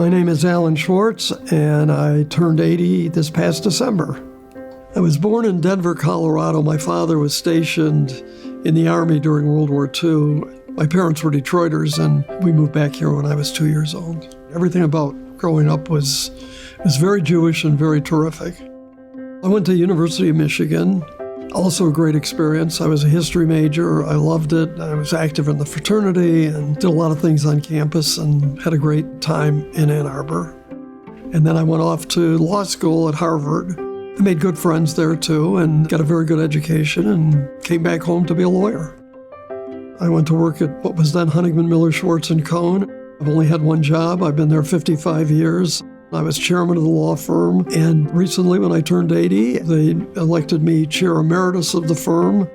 My name is Alan Schwartz, and I turned 80 this past December. I was born in Denver, Colorado. My father was stationed in the Army during World War II. My parents were Detroiters, and we moved back here when I was 2 years old. Everything about growing up was very Jewish and very terrific. I went to University of Michigan, also a great experience. I was a history major. I loved it. I was active in the fraternity and did a lot of things on campus and had a great time in Ann Arbor. And then I went off to law school at Harvard. I made good friends there too and got a very good education and came back home to be a lawyer. I went to work at what was then Honigman, Miller, Schwartz & Cohn. I've only had one job. I've been there 55 years. I was chairman of the law firm, and recently when I turned 80, they elected me chair emeritus of the firm.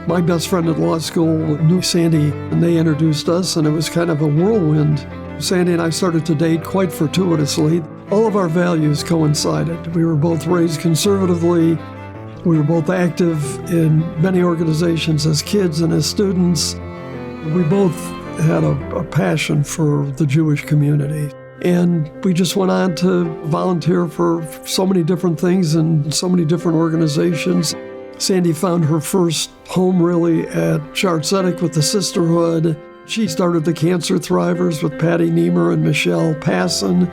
My best friend at law school knew Sandy, and they introduced us, and it was kind of a whirlwind. Sandy and I started to date quite fortuitously. All of our values coincided. We were both raised conservatively. We were both active in many organizations as kids and as students. We both had a passion for the Jewish community. And we just went on to volunteer for so many different things and so many different organizations. Sandy found her first home really at Schwartz with the Sisterhood. She started the Cancer Thrivers with Patty Niemer and Michelle Passon.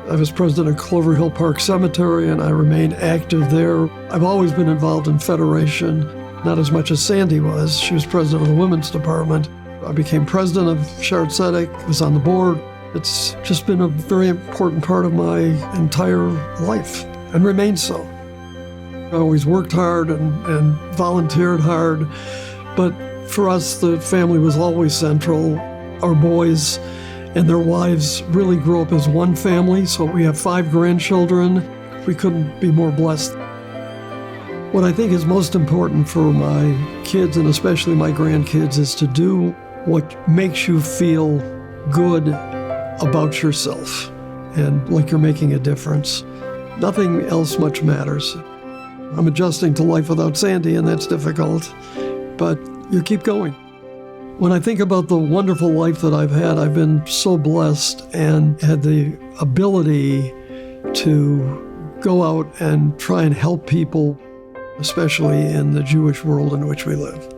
I was president of Clover Hill Park Cemetery, and I remained active there. I've always been involved in Federation, not as much as Sandy was. She was president of the Women's Department. I became president of Schwartz, was on the board. It's just been a very important part of my entire life and remains so. I always worked hard and volunteered hard, but for us, the family was always central. Our boys and their wives really grew up as one family, so we have 5 grandchildren. We couldn't be more blessed. What I think is most important for my kids, and especially my grandkids, is to do what makes you feel good about yourself and like you're making a difference. Nothing else much matters. I'm adjusting to life without Sandy, and that's difficult, but you keep going. When I think about the wonderful life that I've had, I've been so blessed and had the ability to go out and try and help people, especially in the Jewish world in which we live.